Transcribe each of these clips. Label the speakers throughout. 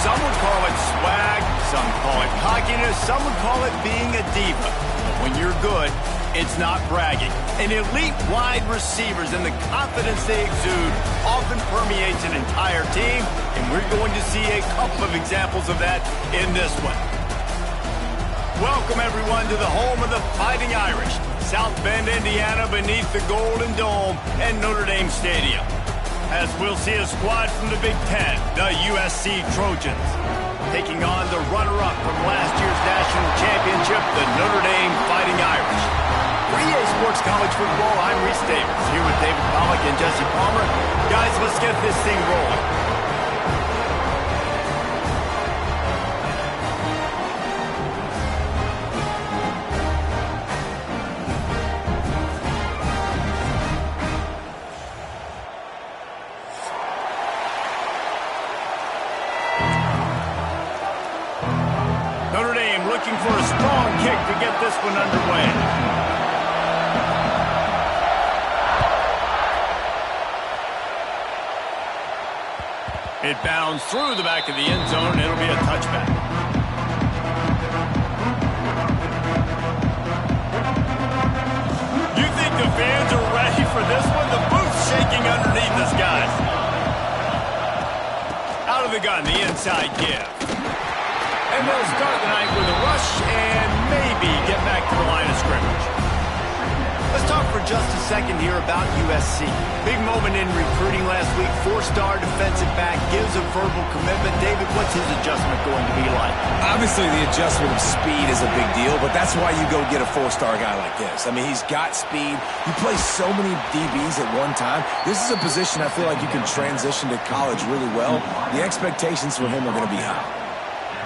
Speaker 1: Some would call it swag, some call it cockiness, some would call it being a diva. But when you're good, it's not bragging. And elite wide receivers and the confidence they exude often permeates an entire team, and we're going to see a couple of examples of that in this one. Welcome, everyone, to the home of the Fighting Irish, South Bend, Indiana, beneath the Golden Dome at Notre Dame Stadium. As we'll see a squad from the Big Ten, the USC Trojans, taking on the runner-up from last year's national championship, the Notre Dame Fighting Irish. For EA Sports College Football, I'm Reese Davis, here with David Pollack and Jesse Palmer. Guys, let's get this thing rolling. Notre Dame looking for a strong kick to get this one underway. It bounds through the back of the end zone, and it'll be a touchback. You think the fans are ready for this one? The booth's shaking underneath us, guys. Out of the gun, the inside give. And they'll start the night with a rush and maybe get back to the line of scrimmage. Let's talk for just a second here about USC. Big moment in recruiting last week. Four-star defensive back gives a verbal commitment. David, what's his adjustment going to be like?
Speaker 2: Obviously, the adjustment of speed is a big deal, but that's why you go get a four-star guy like this. I mean, he's got speed. He plays so many DBs at one time. This is a position I feel like you can transition to college really well. The expectations for him are going to be high.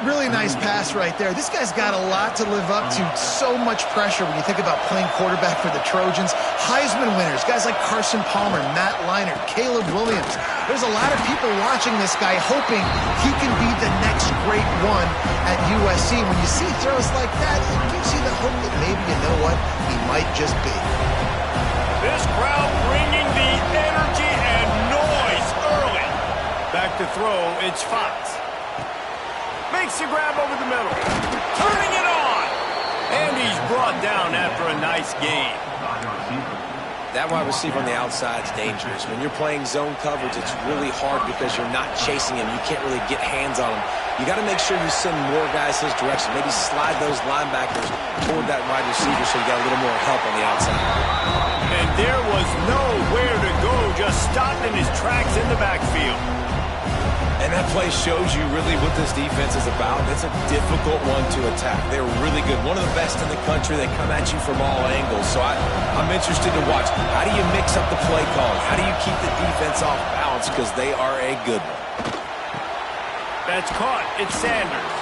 Speaker 3: Really nice pass right there. This guy's got a lot to live up to. So much pressure when you think about playing quarterback for the Trojans. Heisman winners, guys like Carson Palmer, Matt Leinart, Caleb Williams. There's a lot of people watching this guy hoping he can be the next great one at USC. When you see throws like that, it gives you the hope that maybe, you know what, he might just be.
Speaker 1: This crowd bringing the energy and noise early. Back to throw, it's Fox. Makes the grab over the middle. Turning it on. And he's brought down after a nice gain.
Speaker 2: That wide receiver on the outside is dangerous. When you're playing zone coverage, it's really hard because you're not chasing him. You can't really get hands on him. You got to make sure you send more guys his direction. Maybe slide those linebackers toward that wide receiver so you got a little more help on the outside.
Speaker 1: And there was nowhere to go. Just stopped in his tracks in the backfield.
Speaker 2: And that play shows you really what this defense is about. It's a difficult one to attack. They're really good. One of the best in the country. They come at you from all angles. So I'm interested to watch. How do you mix up the play calling? How do you keep the defense off balance? Because they are a good one.
Speaker 1: That's caught. It's Sanders.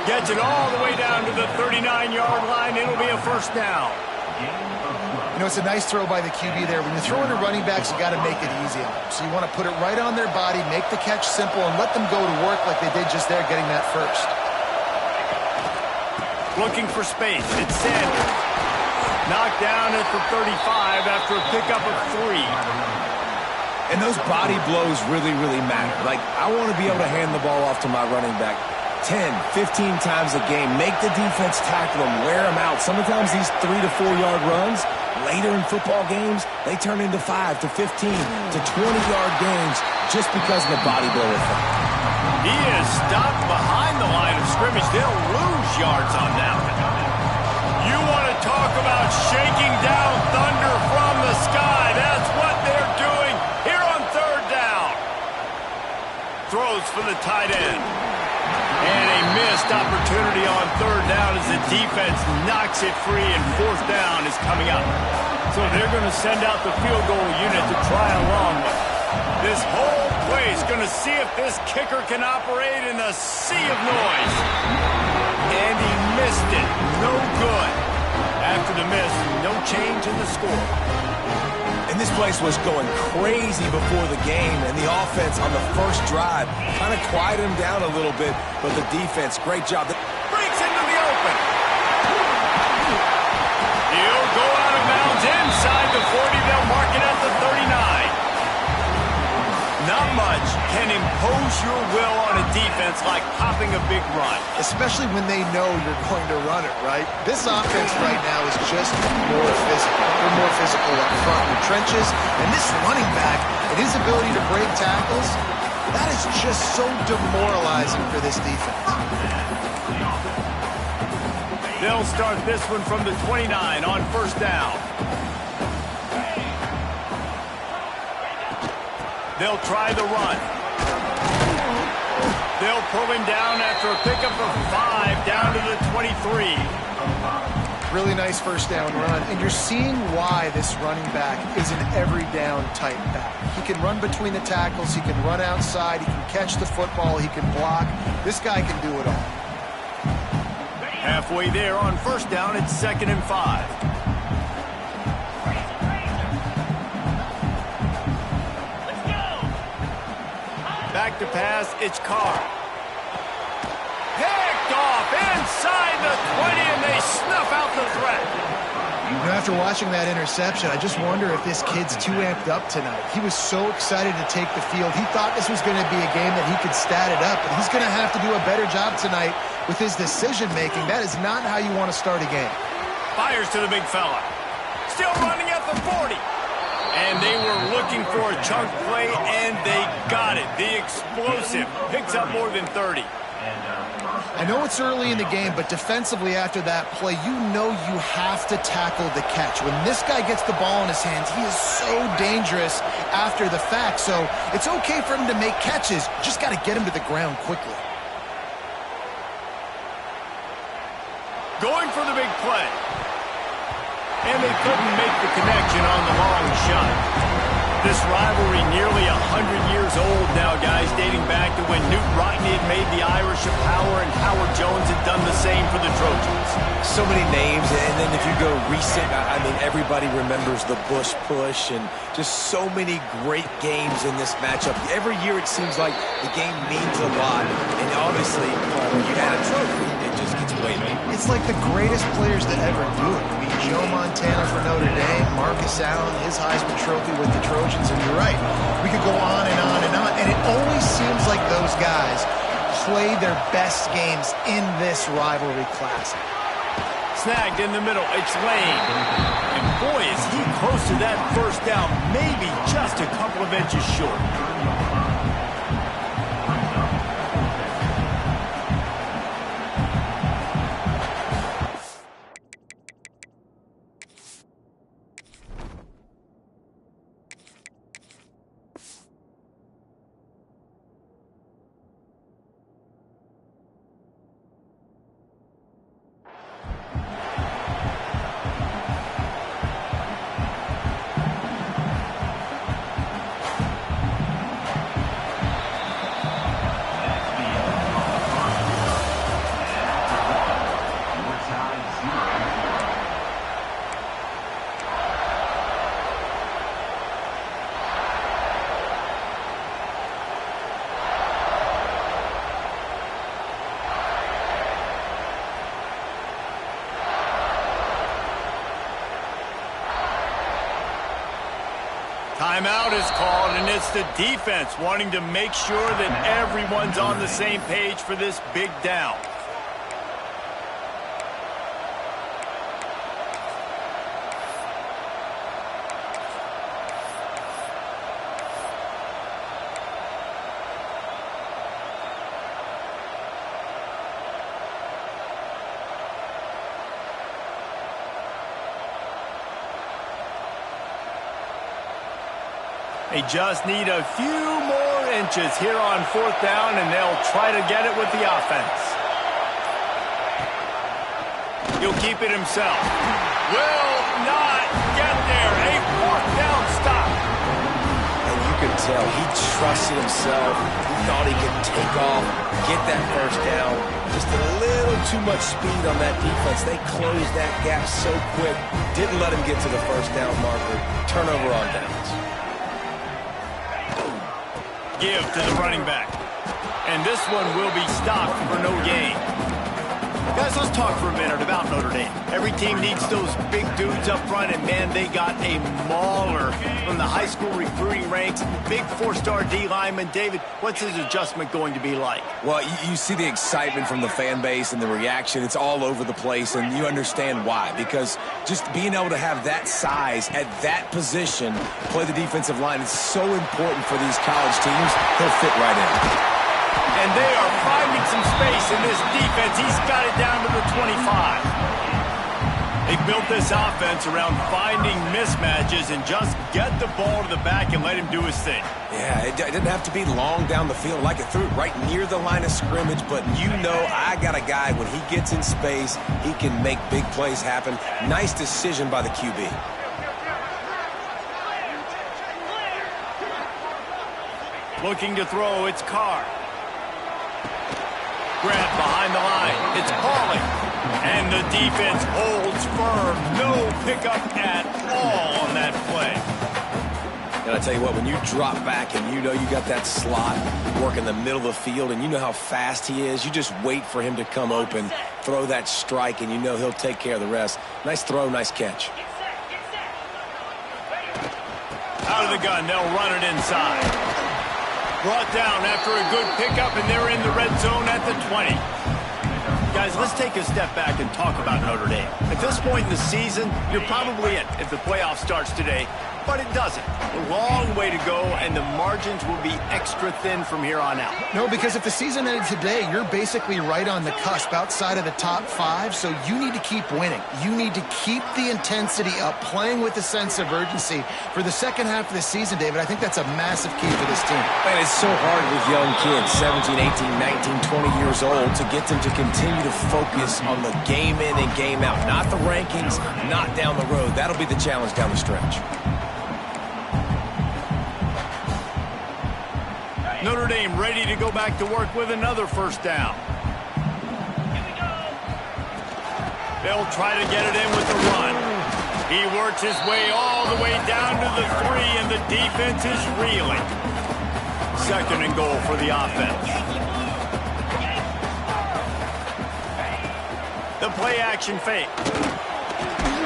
Speaker 1: Gets it all the way down to the 39-yard line. It'll be a first down.
Speaker 3: You know, it's a nice throw by the QB there. When you're throwing to running backs, you got to make it easy on them. So you want to put it right on their body, make the catch simple, and let them go to work like they did just there, getting that first.
Speaker 1: Looking for space. It's Sanders. Knocked down at the 35 after a pickup of 3.
Speaker 2: And those body blows really, really matter. Like, I want to be able to hand the ball off to my running back 10, 15 times a game. Make the defense tackle them, wear them out. Sometimes these 3 to 4 yard runs, later in football games, they turn into 5 to 15 to 20-yard games just because of the body blow effect.
Speaker 1: He is stopped behind the line of scrimmage. They'll lose yards on that one. You want to talk about shaking down thunder from the sky. That's what they're doing here on third down. Throws for the tight end. And a missed opportunity on third down as the defense knocks it free, and fourth down is coming up. So they're going to send out the field goal unit to try along with this whole place. Going to see if this kicker can operate in the sea of noise. And he missed it. No good. After the miss, no change in the score.
Speaker 2: And this place was going crazy before the game, and the offense on the first drive kind of quieted them down a little bit, but the defense, great job.
Speaker 1: Breaks into the open. He'll go out of bounds inside the 40. They'll mark it at the 39. Not much can impose your will on a defense like popping a big run.
Speaker 3: Especially when they know you're going to run it, right? This offense right now is just more physical. They're more physical up front in the trenches. And this running back and his ability to break tackles, that is just so demoralizing for this defense.
Speaker 1: They'll start this one from the 29 on first down. They'll try the run. They'll pull him down after a pickup of 5 down to the 23.
Speaker 3: Really nice first down run, and you're seeing why this running back is an every down type back. He can run between the tackles, he can run outside, he can catch the football, he can block. This guy can do it all.
Speaker 1: Halfway there on first down, it's 2nd and 5. Back to pass, it's Carr. Picked off inside the 20, and they snuff out the threat.
Speaker 3: You know, after watching that interception, I just wonder if this kid's too amped up tonight. He was so excited to take the field. He thought this was going to be a game that he could stat it up, but he's going to have to do a better job tonight with his decision-making. That is not how you want to start a game.
Speaker 1: Fires to the big fella. Still running at the 40. And they were looking for a chunk play, and they got it. The explosive picks up more than 30.
Speaker 3: I know it's early in the game, but defensively after that play, you know you have to tackle the catch. When this guy gets the ball in his hands, he is so dangerous after the fact. So it's okay for him to make catches. Just got to get him to the ground quickly.
Speaker 1: Going for the big play. And they couldn't make the connection on the long shot. This rivalry nearly 100 years old now, guys, dating back to when Newt Rockne had made the Irish a power and Howard Jones had done the same for the Trojans.
Speaker 2: So many names, and then if you go recent, I mean, everybody remembers the Bush push and just so many great games in this matchup. Every year it seems like the game means a lot, and obviously when you add a trophy, it just gets way better.
Speaker 3: It's like the greatest players that ever do it. I mean, Joe Montana for Notre Dame, Marcus Allen, his Heisman Trophy with the Trojans, and you're right. We could go on and on and on, and it always seems like those guys play their best games in this rivalry classic.
Speaker 1: Snagged in the middle, it's Lane. And boy, is he close to that first down, maybe just a couple of inches short. Timeout is called, and it's the defense wanting to make sure that everyone's on the same page for this big down. They just need a few more inches here on fourth down, and they'll try to get it with the offense. He'll keep it himself. Will not get there. A fourth down stop.
Speaker 2: And you can tell he trusted himself. He thought he could take off, get that first down. Just a little too much speed on that defense. They closed that gap so quick. Didn't let him get to the first down marker. Turnover on downs.
Speaker 1: Give to the running back. And this one will be stopped for no gain. Guys, let's talk for a minute about Notre Dame. Every team needs those big dudes up front, and man, they got a mauler from the high school recruiting ranks. Big four-star D lineman. David, what's his adjustment going to be like?
Speaker 2: Well, you see the excitement from the fan base and the reaction. It's all over the place, and you understand why. Because just being able to have that size at that position, play the defensive line, is so important for these college teams. He'll fit right in.
Speaker 1: And they are finding some space in this defense. He's got it down to the 25. They built this offense around finding mismatches and just get the ball to the back and let him do his thing.
Speaker 2: Yeah, it didn't have to be long down the field. Like it threw it right near the line of scrimmage, but you know I got a guy, when he gets in space, he can make big plays happen. Nice decision by the QB.
Speaker 1: Looking to throw, it's Carr. Grant behind the line. It's Pauling. And the defense holds firm. No pickup at all on that play.
Speaker 2: And I tell you what, when you drop back and you know you got that slot work in the middle of the field and you know how fast he is, you just wait for him to come open, throw that strike, and you know he'll take care of the rest. Nice throw, nice catch.
Speaker 1: Out of the gun, they'll run it inside. Brought down after a good pickup, and they're in the red zone at the 20. Guys, let's take a step back and talk about Notre Dame. At this point in the season, you're probably in if the playoff starts today, but it doesn't. A long way to go, and the margins will be extra thin from here on out.
Speaker 3: No, because if the season ended today, you're basically right on the cusp outside of the top 5, so you need to keep winning. You need to keep the intensity up, playing with a sense of urgency. For the second half of the season, David, I think that's a massive key for this team.
Speaker 2: Man, it's so hard with young kids, 17, 18, 19, 20 years old, to get them to continue to focus on the game in and game out. Not the rankings, not down the road. That'll be the challenge down the stretch.
Speaker 1: Notre Dame ready to go back to work with another first down. They'll try to get it in with the run. He works his way all the way down to the 3, and the defense is reeling. Second and goal for the offense. The play action fake.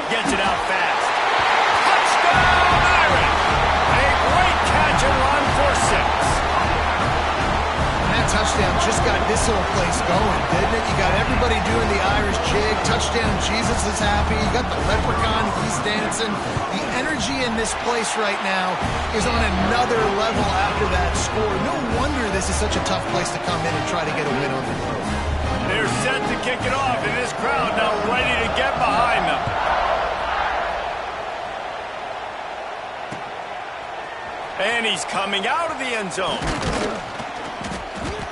Speaker 1: Gets it out fast. Touchdown, Irish! A great catch and run for 6.
Speaker 3: That touchdown just got this whole place going, didn't it? You got everybody doing the Irish jig. Touchdown, Jesus is happy. You got the leprechaun, he's dancing. The energy in this place right now is on another level after that score. No wonder this is such a tough place to come in and try to get a win on the road.
Speaker 1: They're set to kick it off, and this crowd now ready to get behind them. And he's coming out of the end zone.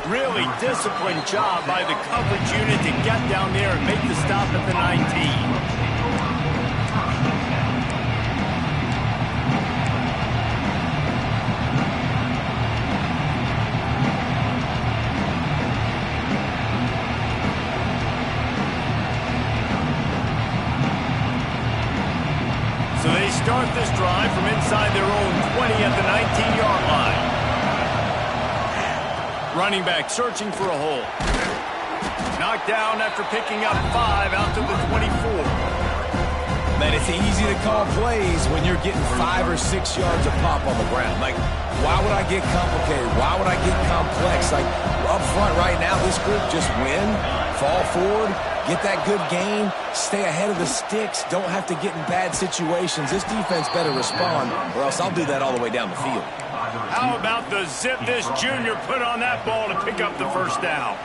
Speaker 1: Really disciplined job by the coverage unit to get down there and make the stop at the 19. So they start this drive from inside their own 20 at the 19-yard line. Running back searching for a hole. Knocked down after picking up 5 out to the 24.
Speaker 2: Man, it's easy to call plays when you're getting 5 or 6 yards of pop on the ground. Like, why would I get complicated? Why would I get complex? Like, up front right now, this group just win, fall forward, get that good gain, stay ahead of the sticks, don't have to get in bad situations. This defense better respond, or else I'll do that all the way down the field.
Speaker 1: How about the zip this junior put on that ball to pick up the first down?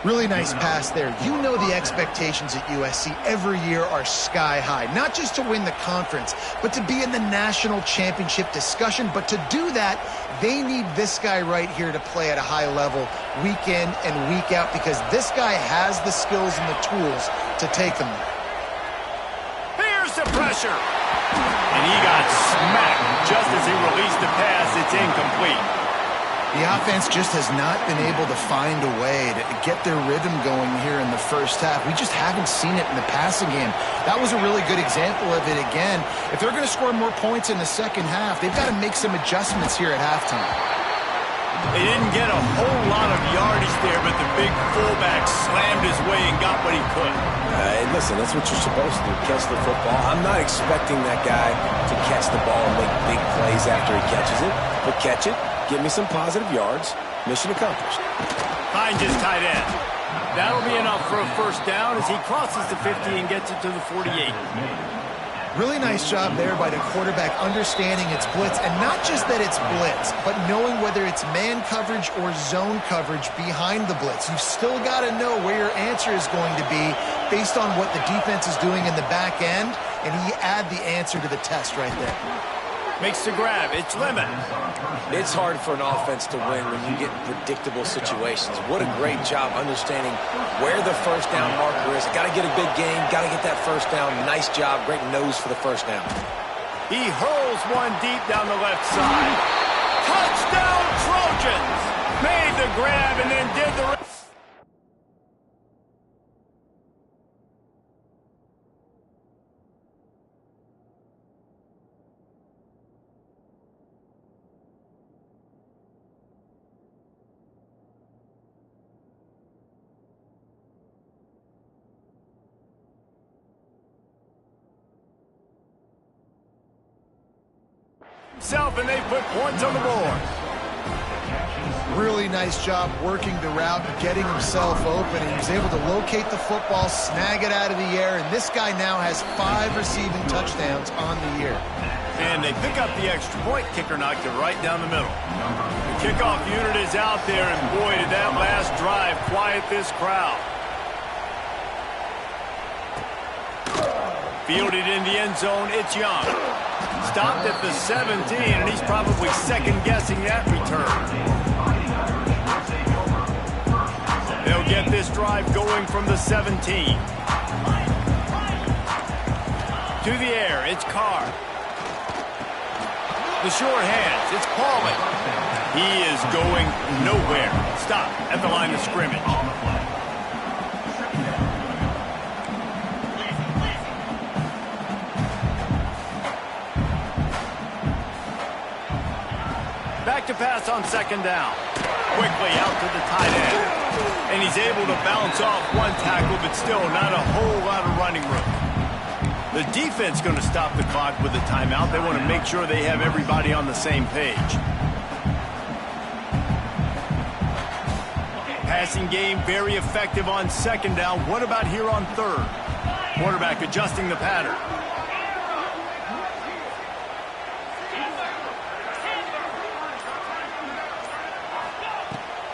Speaker 3: Really nice pass there. You know the expectations at USC every year are sky high. Not just to win the conference, but to be in the national championship discussion. But to do that, they need this guy right here to play at a high level week in and week out, because this guy has the skills and the tools to take them there.
Speaker 1: Here's the pressure. And he got smacked just as he released the pass. It's incomplete.
Speaker 3: The offense just has not been able to find a way to get their rhythm going here in the first half. We just haven't seen it in the passing game. That was a really good example of it again. If they're going to score more points in the second half, they've got to make some adjustments here at halftime.
Speaker 1: They didn't get a whole lot of yardage there, but the big fullback slammed his way and got what he could.
Speaker 2: Hey, listen, that's what you're supposed to do, catch the football. I'm not expecting that guy to catch the ball and make big plays after he catches it, but catch it, give me some positive yards, mission accomplished.
Speaker 1: Finds his tight end. That'll be enough for a first down as he crosses the 50 and gets it to the 48.
Speaker 3: Really nice job there by the quarterback understanding it's blitz, and not just that it's blitz, but knowing whether it's man coverage or zone coverage behind the blitz. You've still got to know where your answer is going to be based on what the defense is doing in the back end, and he add the answer to the test right there.
Speaker 1: Makes the grab. It's Lemon.
Speaker 2: It's hard for an offense to win when you get in predictable situations. What a great job understanding where the first down marker is. Got to get a big game. Got to get that first down. Nice job. Great nose for the first down.
Speaker 1: He hurls one deep down the left side. Touchdown, Trojans! Made the grab and then did the rest. And they put points on the board.
Speaker 3: Really nice job working the route and getting himself open. He was able to locate the football, snag it out of the air, and this guy now has 5 receiving touchdowns on the year.
Speaker 1: And they pick up the extra point. Kicker knocked it right down the middle. The kickoff unit is out there, and boy, did that last drive quiet this crowd. Fielded in the end zone, it's Young. Stopped at the 17, and he's probably second-guessing that return. They'll get this drive going from the 17. To the air, it's Carr. The short hands, it's Pauly. He is going nowhere. Stop at the line of scrimmage. Back to pass on second down. Quickly out to the tight end. And he's able to bounce off one tackle, but still not a whole lot of running room. The defense going to stop the clock with a timeout. They want to make sure they have everybody on the same page. Passing game very effective on second down. What about here on third? Quarterback adjusting the pattern.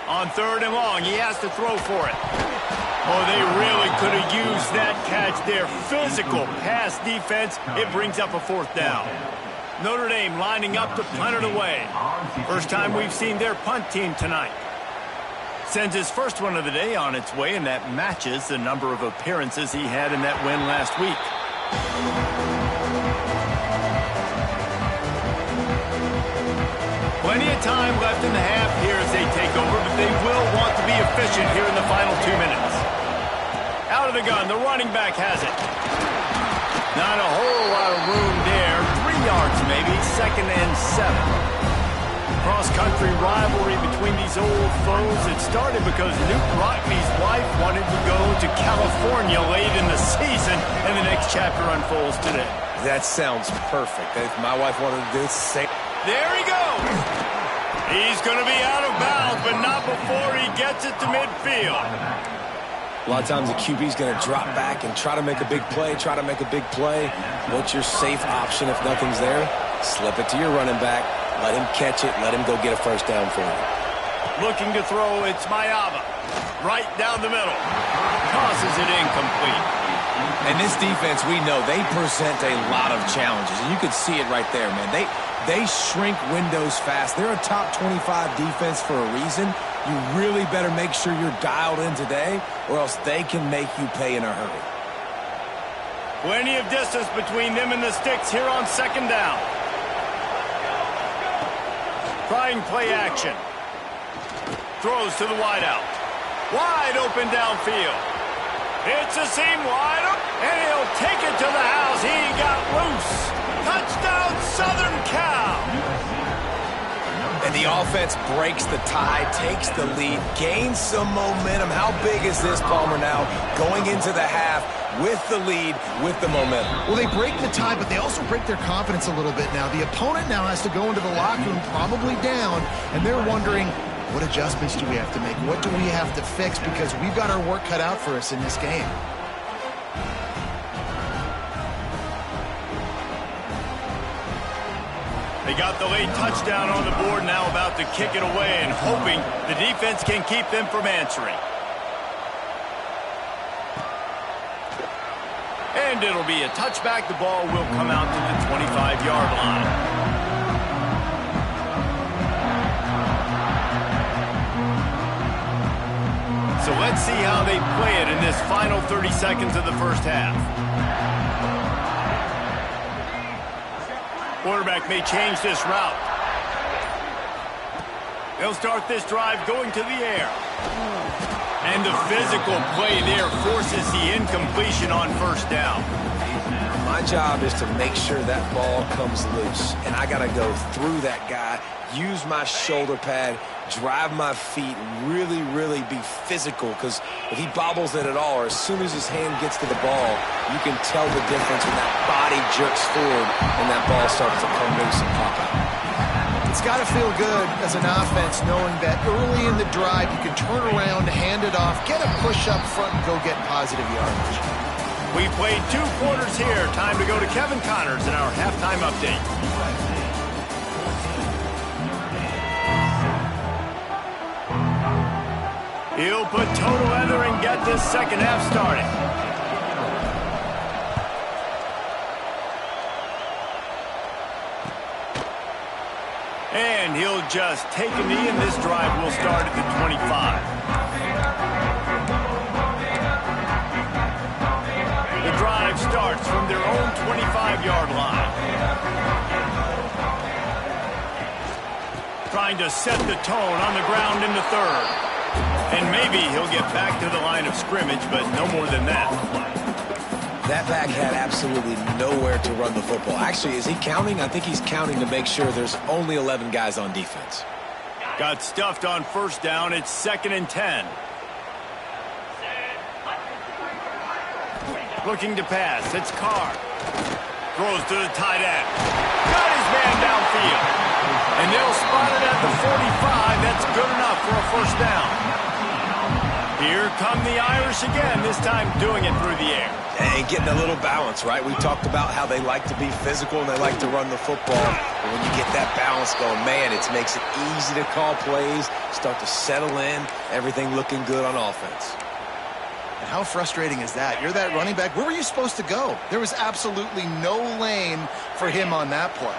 Speaker 1: On third and long, he has to throw for it. Oh, they really could have used that catch there. Physical pass defense. It brings up a fourth down. Notre Dame lining up to punt it away. First time we've seen their punt team tonight. Sends his first one of the day on its way, and that matches the number of appearances he had in that win last week. Plenty of time left in the half here as they take over, but they will want to be efficient here in the final 2 minutes. Out of the gun, the running back has it. Not a whole lot of room there. 3 yards maybe, 2nd and 7. Cross-country rivalry between these old foes. It started because Newt Rockney's wife wanted to go to California late in the season, and the next chapter unfolds today.
Speaker 2: That sounds perfect. If my wife wanted to do the same.
Speaker 1: There he goes. He's going to be out of bounds, but not before he gets it to midfield.
Speaker 2: A lot of times the QB's going to drop back and try to make a big play, What's your safe option if nothing's there? Slip it to your running back. Let him catch it. Let him go get a first down for you.
Speaker 1: Looking to throw, it's Mayaba. Right down the middle. Tosses it incomplete.
Speaker 2: And this defense, we know, they present a lot of challenges. And you can see it right there, man. They shrink windows fast. They're a top 25 defense for a reason. You really better make sure you're dialed in today, or else they can make you pay in a hurry.
Speaker 1: Plenty of distance between them and the sticks here on second down. Trying play action. Throws to the wideout. Wide open downfield. It's a seam wide open, and he'll take it to the house. He got loose. Touchdown, Southern Cal.
Speaker 2: And the offense breaks the tie, takes the lead, gains some momentum. How big is this, Palmer, now going into the half with the lead, with the momentum?
Speaker 3: Well, they break the tie, but they also break their confidence a little bit now. The opponent now has to go into the locker room probably down, and they're wondering, what adjustments do we have to make? What do we have to fix? Because we've got our work cut out for us in this game.
Speaker 1: They got the late touchdown on the board, now about to kick it away and hoping the defense can keep them from answering. And it'll be a touchback. The ball will come out to the 25-yard line. So let's see how they play it in this final 30 seconds of the first half. Quarterback may change this route. They'll start this drive going to the air. And the physical play there forces the incompletion on first down.
Speaker 2: My job is to make sure that ball comes loose. And I got to go through that guy, use my shoulder pad, drive my feet, really, really be physical. Because if he bobbles it at all, or as soon as his hand gets to the ball, you can tell the difference when that body jerks forward and that ball starts to come loose and pop out.
Speaker 3: It's got to feel good as an offense knowing that early in the drive you can turn around, hand it off, get a push up front, and go get positive yardage.
Speaker 1: We played 2 quarters here. Time to go to Kevin Connors in our halftime update. He'll put toe together and get this second half started. And he'll just take a knee, and this drive will start at the 25. The drive starts from their own 25-yard line. Trying to set the tone on the ground in the third. And maybe he'll get back to the line of scrimmage, but no more than that.
Speaker 2: That back had absolutely nowhere to run the football. Actually, is he counting? I think he's counting to make sure there's only 11 guys on defense.
Speaker 1: Got stuffed on first down. It's 2nd and 10. Looking to pass. It's Carr. Throws to the tight end. Got his man downfield. And they'll spot it at the 45. That's good enough for a first down. Here come the Irish again, this time doing it through the air.
Speaker 2: And getting a little balance, right? We talked about how they like to be physical and they like to run the football. But when you get that balance going, man, it makes it easy to call plays, start to settle in, everything looking good on offense.
Speaker 3: And how frustrating is that? You're that running back. Where were you supposed to go? There was absolutely no lane for him on that play.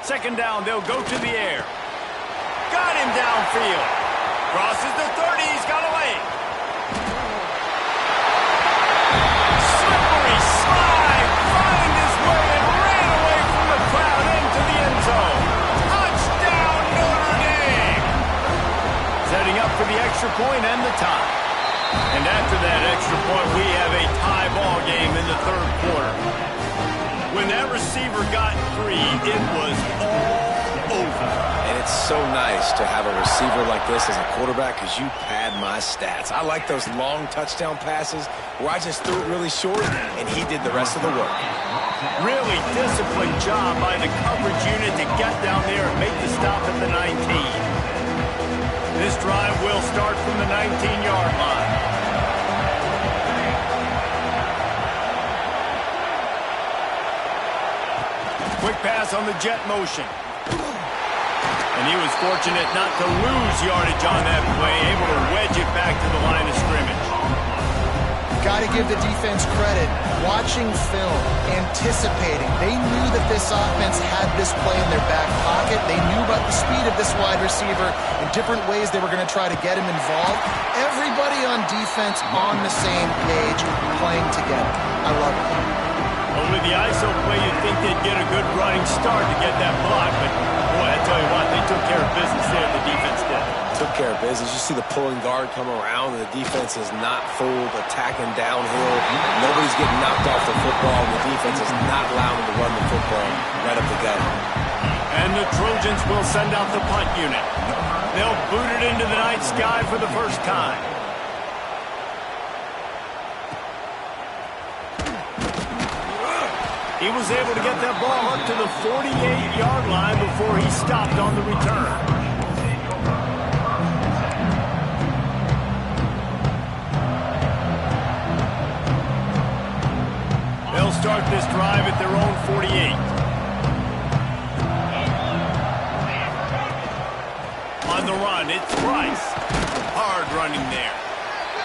Speaker 1: 2nd down, they'll go to the air. Got him downfield. Crosses the 30, he's got away. Slippery slide, find his way and ran away from the crowd into the end zone. Touchdown, Notre Dame. Setting up for the extra point and the tie. And after that extra point, we have a tie ball game in the 3rd quarter. When that receiver got 3, it was all over.
Speaker 2: And it's so nice to have a receiver like this as a quarterback because you pad my stats. I like those long touchdown passes where I just threw it really short and he did the rest of the work.
Speaker 1: Really disciplined job by the coverage unit to get down there and make the stop at the 19. This drive will start from the 19-yard line. Quick pass on the jet motion. And he was fortunate not to lose yardage on that play, able to wedge it back to the line of scrimmage.
Speaker 3: Got to give the defense credit. Watching film, anticipating. They knew that this offense had this play in their back pocket. They knew about the speed of this wide receiver and different ways they were going to try to get him involved. Everybody on defense on the same page, playing together. I love it.
Speaker 1: Well, with the ISO play, you'd think they'd get a good running start to get that block, but boy, I tell you what, they took care of business there, the defense did.
Speaker 2: Took care of business. You see the pulling guard come around, and the defense is not fooled, attacking downhill. Nobody's getting knocked off the football, and the defense is not allowing them to run the football right up the gut.
Speaker 1: And the Trojans will send out the punt unit. They'll boot it into the night sky for the first time. He was able to get that ball up to the 48-yard line before he stopped on the return. They'll start this drive at their own 48. On the run, it's Price. Hard running there.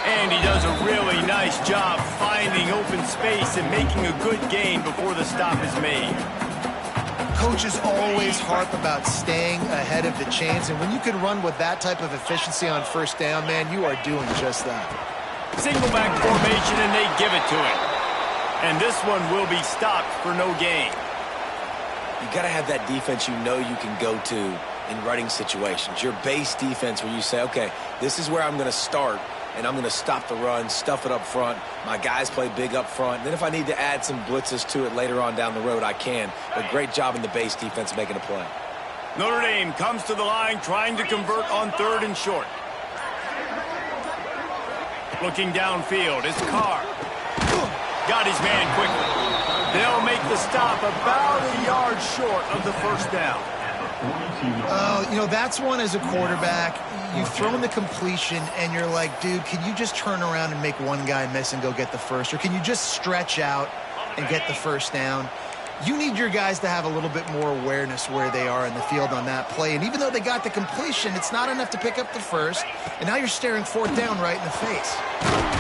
Speaker 1: And he does a really nice job finding open space and making a good gain before the stop is made.
Speaker 3: Coaches always harp about staying ahead of the chains, and when you can run with that type of efficiency on first down, man, you are doing just that.
Speaker 1: Single back formation, and they give it to him. And this one will be stopped for no gain.
Speaker 2: You got to have that defense you know you can go to in running situations. Your base defense where you say, okay, this is where I'm going to start, and I'm going to stop the run, stuff it up front. My guys play big up front. And then if I need to add some blitzes to it later on down the road, I can. But great job in the base defense making a play.
Speaker 1: Notre Dame comes to the line trying to convert on 3rd and short. Looking downfield, it's Carr. Got his man quickly. They'll make the stop about a yard short of the first down.
Speaker 3: You know, that's one as a quarterback. You've thrown the completion, and you're like, dude, can you just turn around and make one guy miss and go get the first? Or can you just stretch out and get the first down? You need your guys to have a little bit more awareness where they are in the field on that play. And even though they got the completion, it's not enough to pick up the first. And now you're staring 4th down right in the face.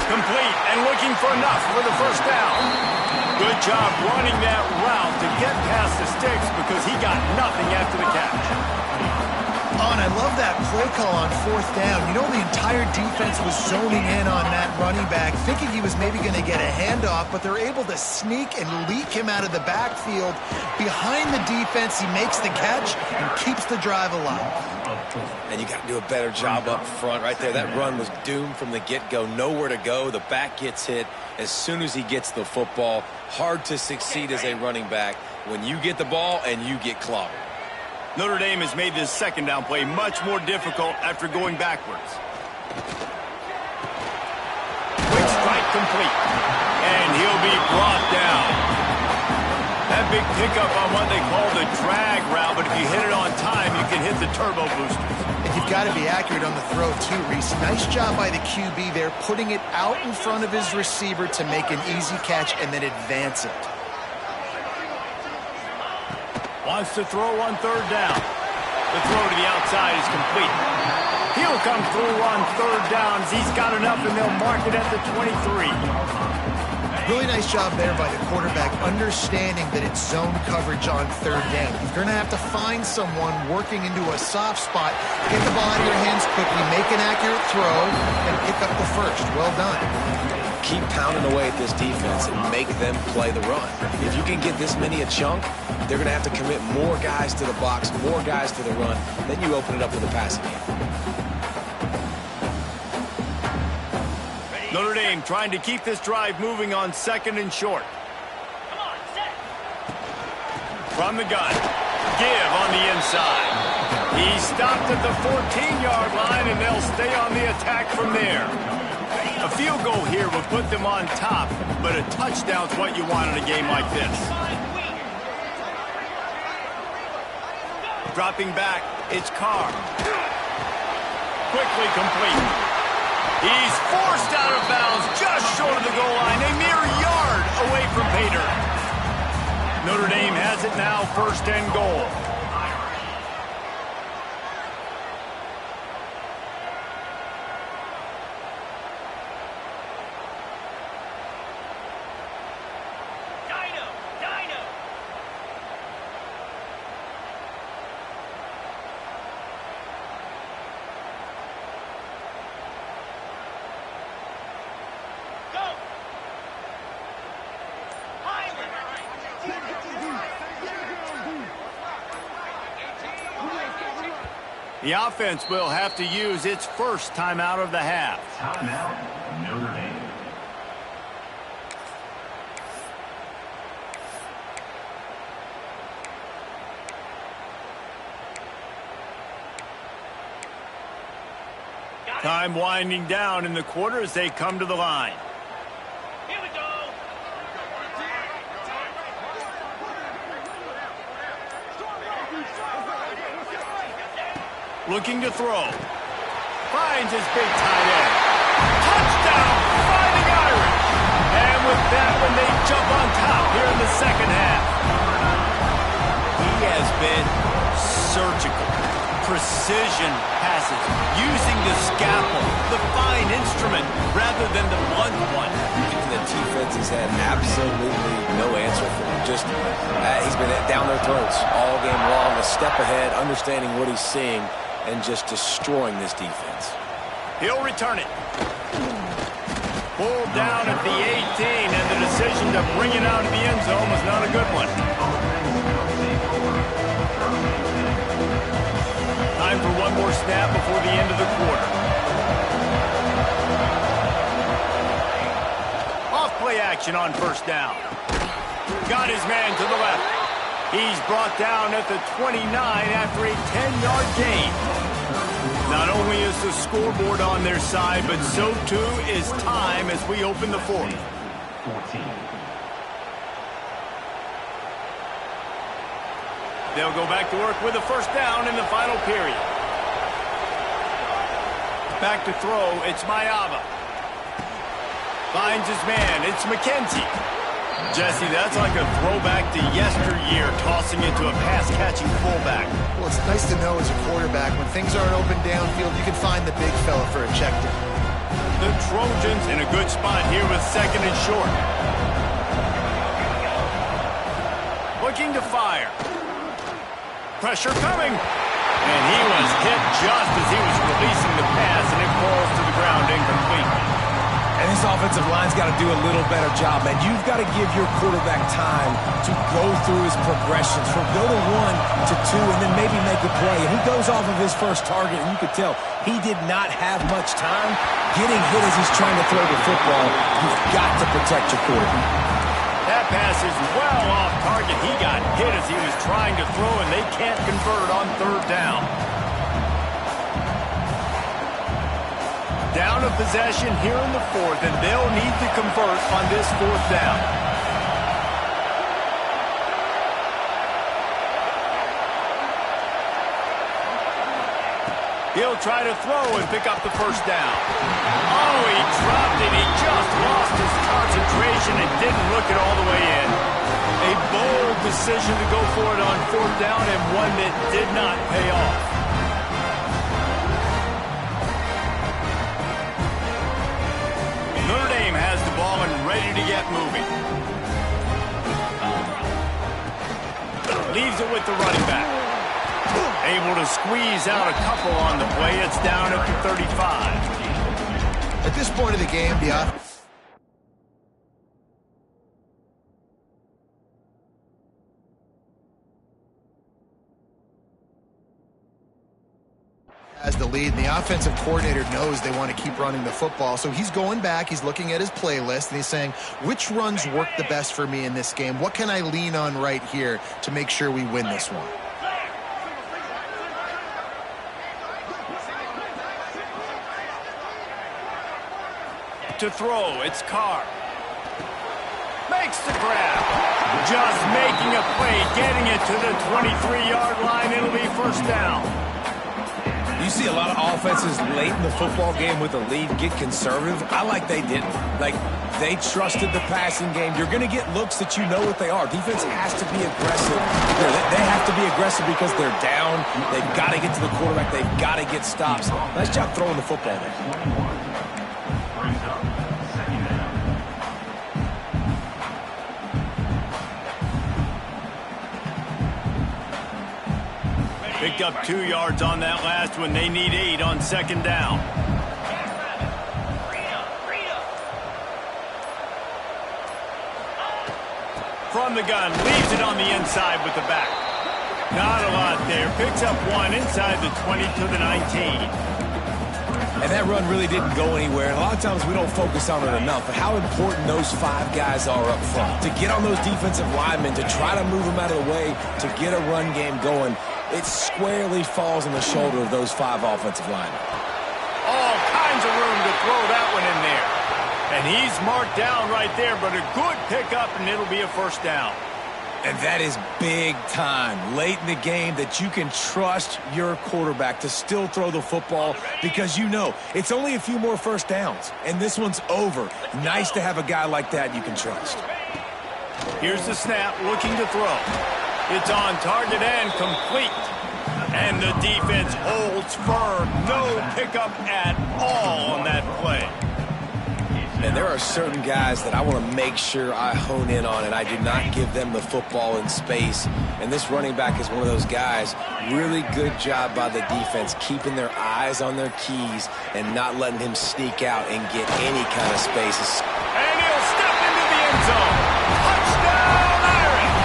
Speaker 1: Complete and looking for enough for the first down. Good job running that route to get past the sticks because he got nothing after the catch.
Speaker 3: Oh, and I love that play call on 4th down. You know, the entire defense was zoning in on that running back, thinking he was maybe going to get a handoff, but they're able to sneak and leak him out of the backfield. Behind the defense, he makes the catch and keeps the drive alive.
Speaker 2: And you got to do a better job up front right there. That run was doomed from the get-go. Nowhere to go. The back gets hit as soon as he gets the football. Hard to succeed as a running back when you get the ball and you get clobbered.
Speaker 1: Notre Dame has made this 2nd down play much more difficult after going backwards. Quick strike complete. And he'll be brought down. That big pickup on what they call the drag route, but if you hit it on time, you can hit the turbo boosters.
Speaker 3: And you've got to be accurate on the throw, too, Reese. Nice job by the QB there, putting it out in front of his receiver to make an easy catch and then advance it.
Speaker 1: Wants to throw on 3rd down. The throw to the outside is complete. He'll come through on 3rd downs. He's got enough, and they'll mark it at the 23.
Speaker 3: Really nice job there by the quarterback, understanding that it's zone coverage on 3rd down. You're going to have to find someone working into a soft spot, get the ball out of your hands quickly, make an accurate throw, and pick up the first. Well done.
Speaker 2: Keep pounding away at this defense and make them play the run. If you can get this many a chunk, they're going to have to commit more guys to the box, more guys to the run. Then you open it up for the passing game.
Speaker 1: Notre Dame trying to keep this drive moving on 2nd and short. From the gun. Give on the inside. He stopped at the 14-yard line, and they'll stay on the attack from there. A field goal here would put them on top, but a touchdown's what you want in a game like this. Dropping back, it's Carr. Quickly complete. He's forced out of bounds just short of the goal line, a mere yard away from Pater. Notre Dame has it now, 1st and goal. The offense will have to use its first timeout of the half.
Speaker 4: Timeout, Notre Dame.
Speaker 1: Time winding down in the quarter as they come to the line.
Speaker 5: Here we go.
Speaker 1: Looking to throw. Finds his big tight end. Touchdown, Fighting Irish. And with that one, they jump on top here in the second half. He has been surgical. Precision passes, using the scalpel, the fine instrument, rather than the blunt one.
Speaker 2: And the defense has had absolutely no answer for him. Just, he's been down their throats all game long, a step ahead, understanding what he's seeing, and just destroying this defense.
Speaker 1: He'll return it. Pulled down at the 18, and the decision to bring it out of the end zone was not a good one. Time for one more snap before the end of the quarter. Off play action on first down. Got his man to the left. He's brought down at the 29 after a 10-yard gain. Not only is the scoreboard on their side, but so too is time as we open the fourth.
Speaker 4: 14.
Speaker 1: They'll go back to work with a first down in the final period. Back to throw, it's Mayava. Finds his man, it's McKenzie. Jesse, that's like a throwback to yesteryear, tossing it to a pass-catching fullback.
Speaker 3: Well, it's nice to know as a quarterback, when things aren't open downfield, you can find the big fella for a check down.
Speaker 1: The Trojans in a good spot here with second and short. Looking to fire. Pressure coming. And he was hit just as he was releasing the pass, and it falls to the ground incomplete.
Speaker 2: And this offensive line's got to do a little better job, man. You've got to give your quarterback time to go through his progressions from go to 1 to 2 and then maybe make a play. And he goes off of his first target, and you could tell he did not have much time getting hit as he's trying to throw the football. You've got to protect your quarterback.
Speaker 1: That pass is well off target. He got hit as he was trying to throw, and they can't convert on third down. Down a possession here in the fourth, and they'll need to convert on this fourth down. He'll try to throw and pick up the first down. Oh, he dropped it. He just lost his concentration and didn't look it all the way in. A bold decision to go for it on fourth down, and one that did not pay off. Notre Dame has the ball and ready to get moving. Leaves it with the running back. Able to squeeze out a couple on the play. It's down at the 35.
Speaker 3: At this point of the game, the offense has the lead, and the offensive coordinator knows they want to keep running the football. So he's going back, he's looking at his playlist, and he's saying, which runs work the best for me in this game? What can I lean on right here to make sure we win this one?
Speaker 1: To throw, it's Carr. Makes the grab. Just making a play, getting it to the 23-yard line. It'll be first down.
Speaker 2: You see a lot of offenses late in the football game with a lead get conservative. I like they didn't. Like, they trusted the passing game. You're going to get looks that you know what they are. Defense has to be aggressive. They have to be aggressive because they're down. They've got to get to the quarterback. They've got to get stops. Nice job throwing the football there.
Speaker 1: Picked up 2 yards on that last one. They need 8 on second down. From the gun, leaves it on the inside with the back. Not a lot there. Picks up one inside the 20 to the 19.
Speaker 2: And that run really didn't go anywhere. And a lot of times we don't focus on it enough, but how important those 5 guys are up front. To get on those defensive linemen, to try to move them out of the way, to get a run game going, it squarely falls on the shoulder of those 5 offensive linemen.
Speaker 1: All kinds of room to throw that one in there. And he's marked down right there, but a good pickup, and it'll be a first down.
Speaker 2: And that is big time, late in the game, that you can trust your quarterback to still throw the football because you know it's only a few more first downs, and this one's over. Nice to have a guy like that you can trust.
Speaker 1: Here's the snap, looking to throw. It's on target and complete. And the defense holds firm. No pickup at all on that play.
Speaker 2: And there are certain guys that I want to make sure I hone in on, and I do not give them the football in space. And this running back is one of those guys. Really good job by the defense, keeping their eyes on their keys and not letting him sneak out and get any kind of spaces.
Speaker 1: And he'll step into the end zone. Touchdown, Irish!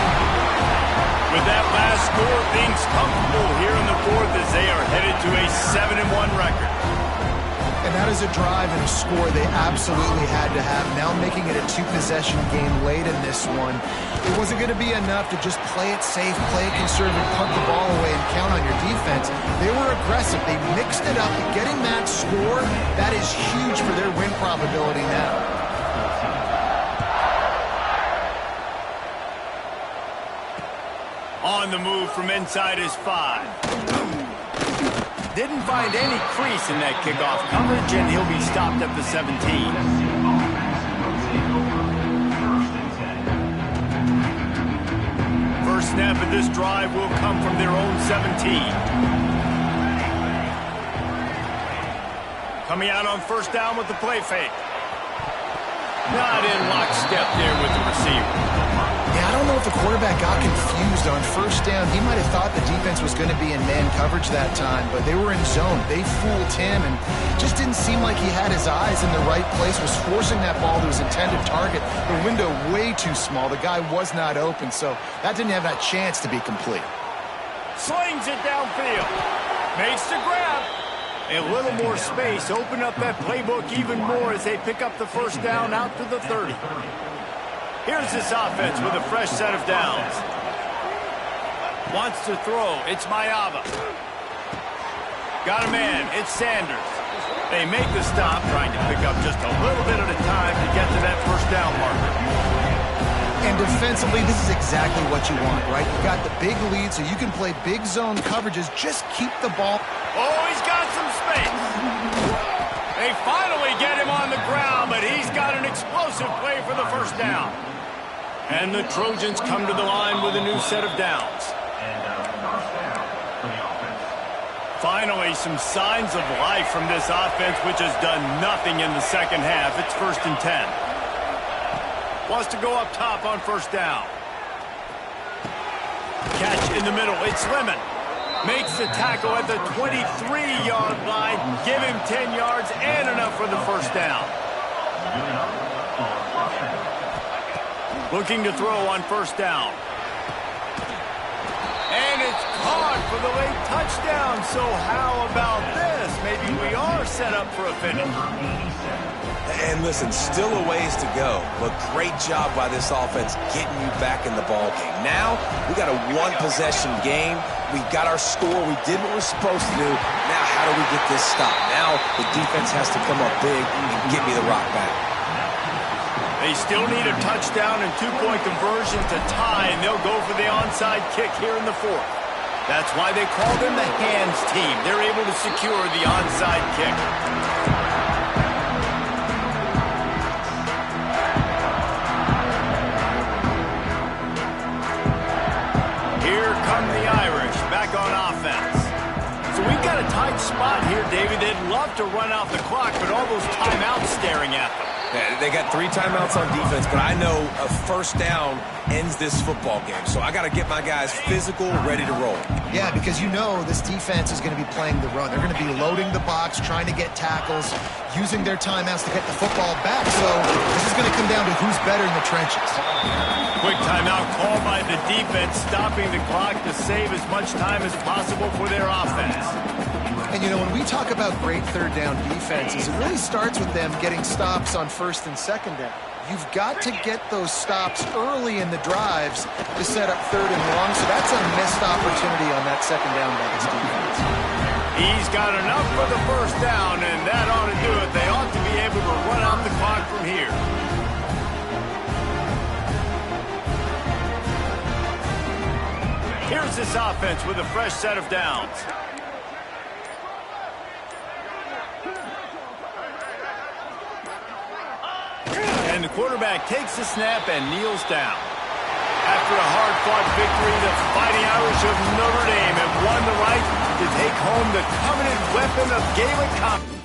Speaker 1: With that last score, things comfortable here in the fourth as they are headed to a 7-1 record.
Speaker 3: And that is a drive and a score they absolutely had to have. Now making it a 2-possession game late in this one. It wasn't going to be enough to just play it safe, play it conservative, punt the ball away, and count on your defense. They were aggressive. They mixed it up. Getting that score, that is huge for their win probability now.
Speaker 1: On the move from inside his 5. Didn't find any crease in that kickoff coverage, and he'll be stopped at the 17. First snap of this drive will come from their own 17. Coming out on first down with the play fake. Not in lockstep there with the receiver.
Speaker 3: Yeah, I don't know if the quarterback got confused on first down. He might have thought the defense was going to be in man coverage that time, but they were in zone. They fooled him, and just didn't seem like he had his eyes in the right place, was forcing that ball to his intended target. The window way too small. The guy was not open, so that didn't have that chance to be complete.
Speaker 1: Slings it downfield. Makes the grab. A little more space. Open up that playbook even more as they pick up the first down out to the 30. Here's this offense with a fresh set of downs. Wants to throw. It's Mayava. Got a man. It's Sanders. They make the stop, trying to pick up just a little bit at a time to get to that first down marker.
Speaker 3: And defensively, this is exactly what you want, right? You got the big lead, so you can play big zone coverages. Just keep the ball.
Speaker 1: Oh, he's got some space. They finally get him on the ground, but he's got an explosive play for the first down. And the Trojans come to the line with a new set of downs. Finally, some signs of life from this offense, which has done nothing in the second half. It's 1st and 10. Wants to go up top on first down. Catch in the middle. It's Lemon. Makes the tackle at the 23-yard line. Give him 10 yards and enough for the first down. Looking to throw on first down. And it's caught for the late touchdown. So how about this? Maybe we are set up for a finish.
Speaker 2: And listen, still a ways to go, but great job by this offense getting you back in the ball game. Now, we got a 1-possession game. We got our score. We did what we're supposed to do. Now, how do we get this stop? Now, the defense has to come up big and get me the rock back.
Speaker 1: They still need a touchdown and 2-point conversion to tie, and they'll go for the onside kick here in the 4th. That's why they call them the hands team. They're able to secure the onside kick. Here come the Irish back on offense. So we've got a tight spot here, David. They'd love love to run out the clock, but all those timeouts staring at them.
Speaker 2: Yeah, they got 3 timeouts on defense, but I know a first down ends this football game. So I got to get my guys physical, ready to roll.
Speaker 3: Yeah, because you know this defense is going to be playing the run. They're going to be loading the box, trying to get tackles, using their timeouts to get the football back. So this is going to come down to who's better in the trenches.
Speaker 1: Quick timeout called by the defense, stopping the clock to save as much time as possible for their offense.
Speaker 3: And, you know, when we talk about great third down defenses, it really starts with them getting stops on first and second down. You've got to get those stops early in the drives to set up third and long, so that's a missed opportunity on that second down by this defense.
Speaker 1: He's got enough for the first down, and that ought to do it. They ought to be able to run out the clock from here. Here's this offense with a fresh set of downs. And the quarterback takes the snap and kneels down. After a hard-fought victory, the Fighting Irish of Notre Dame have won the right to take home the coveted weapon of Gaelic combat.